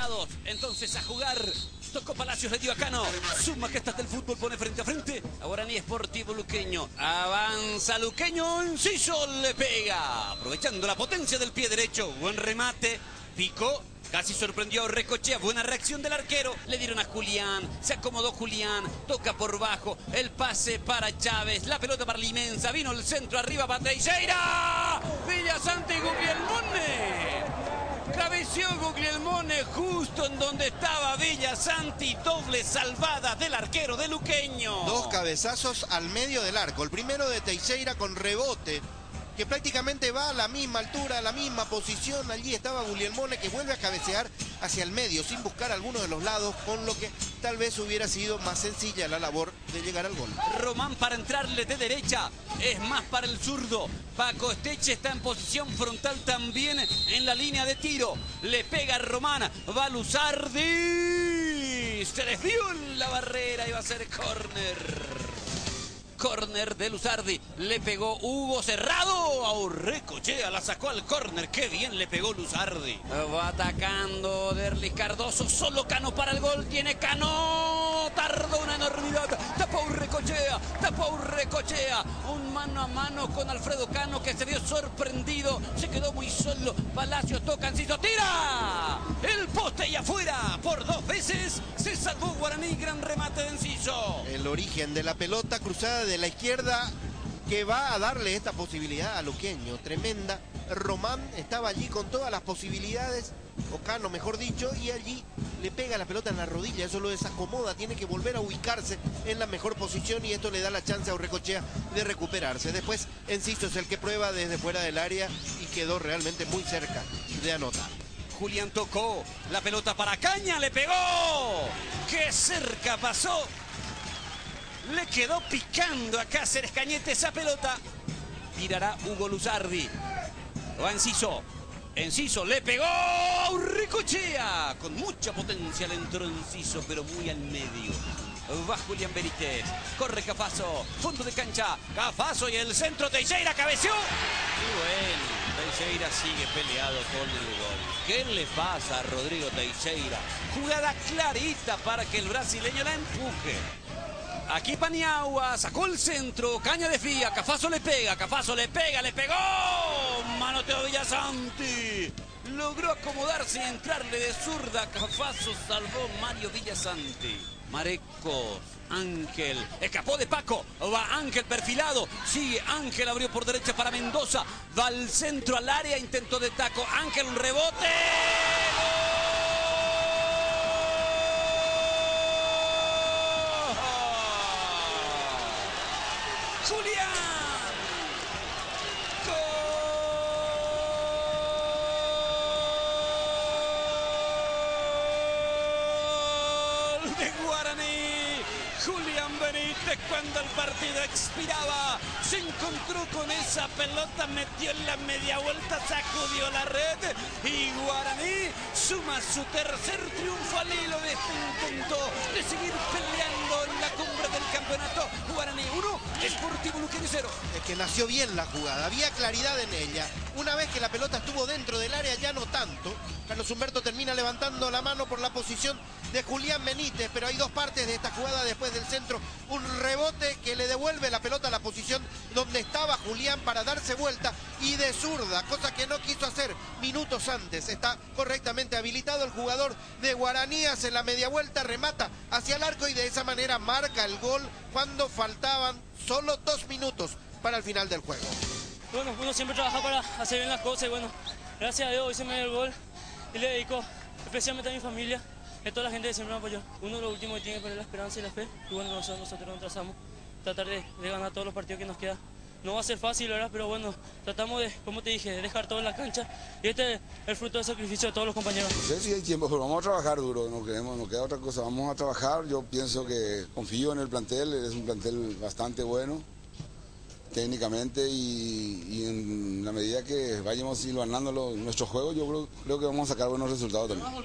preparados entonces a jugar. Tocó Palacios, le dio a Cano. Sus majestades del fútbol pone frente a frente a Guaraní Sportivo Luqueño. Avanza Luqueño, Enciso le pega. Aprovechando la potencia del pie derecho. Buen remate. Picó. Casi sorprendió a Recochea, buena reacción del arquero. Le dieron a Julián, se acomodó Julián, toca por bajo, el pase para Chávez, la pelota para Limensa, vino el centro arriba para Teixeira. Villasanti Guglielmone. Cabeció Guglielmone justo en donde estaba Villasanti, doble salvada del arquero de Luqueño. Dos cabezazos al medio del arco, el primero de Teixeira con rebote, que prácticamente va a la misma altura, a la misma posición. Allí estaba Guglielmone, que vuelve a cabecear hacia el medio sin buscar alguno de los lados, con lo que tal vez hubiera sido más sencilla la labor de llegar al gol. Román para entrarle de derecha, es más para el zurdo. Paco Esteche está en posición frontal también en la línea de tiro. Le pega a Román, va Luzardi. Se desvió en la barrera y va a ser córner. Córner de Luzardi, le pegó Hugo Cerrado, a Urrecochea, la sacó al córner, qué bien le pegó Luzardi. Va atacando Derlis Cardoso, solo Cano para el gol, tiene Cano, tardó una enormidad, tapó Urrecochea, un mano a mano con Alfredo Cano que se vio sorprendido, se quedó muy solo, Palacios toca, Enciso, tira, el poste y afuera, por 2 veces se salvó Guaraní, gran remate de Enciso. El origen de la pelota cruzada de la izquierda que va a darle esta posibilidad a Luqueño, tremenda. Román estaba allí con todas las posibilidades, o Cano mejor dicho, y allí le pega la pelota en la rodilla, eso lo desacomoda, tiene que volver a ubicarse en la mejor posición y esto le da la chance a Urrecochea de recuperarse. Después Enciso es el que prueba desde fuera del área y quedó realmente muy cerca de anotar. Julián tocó, la pelota para Caña, le pegó, qué cerca pasó. Le quedó picando a Cáceres Cañete esa pelota. Tirará Hugo Luzardi. Va Enciso. Enciso le pegó a Urrecochea. Con mucha potencia le entró Enciso, pero muy al medio. Va Julián Benítez. Corre Cafaso. Fondo de cancha. Cafaso y el centro. Teixeira cabeció. Y bueno, Teixeira sigue peleado con el gol. ¿Qué le pasa a Rodrigo Teixeira? Jugada clarita para que el brasileño la empuje. Aquí Paniagua, sacó el centro, Caña desvía, Cafaso le pega, le pegó, manoteo Villasanti, logró acomodarse y entrarle de zurda, Cafaso salvó Mario Villasanti. Marecos, Ángel, escapó de Paco, va Ángel perfilado, sigue Ángel, abrió por derecha para Mendoza, va al centro al área, intento de taco, Ángel, un rebote, Julián, gol de Guaraní. Julián Benítez, cuando el partido expiraba, se encontró con esa pelota, metió en la media vuelta, sacudió la red y Guaraní suma su tercer triunfo al hilo de este intento de seguir peleando en la cumbre del campeonato. Guaraní 1, Sportivo Luqueño 0. Es que nació bien la jugada, había claridad en ella. Una vez que la pelota estuvo dentro del área, ya no tanto. Carlos Humberto termina levantando la mano por la posición de Julián Benítez, pero hay dos partes de esta jugada después del centro. Un rebote que le devuelve la pelota a la posición donde estaba Julián para darse vuelta y de zurda, cosa que no quiso hacer minutos antes. Está correctamente habilitado el jugador de Guaraní, hace la media vuelta, remata hacia el arco y de esa manera marca el gol cuando faltaban solo 2 minutos para el final del juego. Bueno, uno siempre trabaja para hacer bien las cosas y bueno, gracias a Dios hoy se me dio el gol y le dedico especialmente a mi familia y a toda la gente que siempre me apoyó. Uno de los últimos que tiene que poner la esperanza y la fe y bueno, nosotros nos trazamos, tratar de ganar todos los partidos que nos quedan. No va a ser fácil, ¿verdad? Pero bueno, tratamos de, como te dije, de dejar todo en la cancha y este es el fruto del sacrificio de todos los compañeros. No sé si hay tiempo, pero vamos a trabajar duro, no queda otra cosa, vamos a trabajar. Yo pienso que confío en el plantel, es un plantel bastante bueno técnicamente y en la medida que vayamos ganando nuestro juego, yo creo que vamos a sacar buenos resultados también.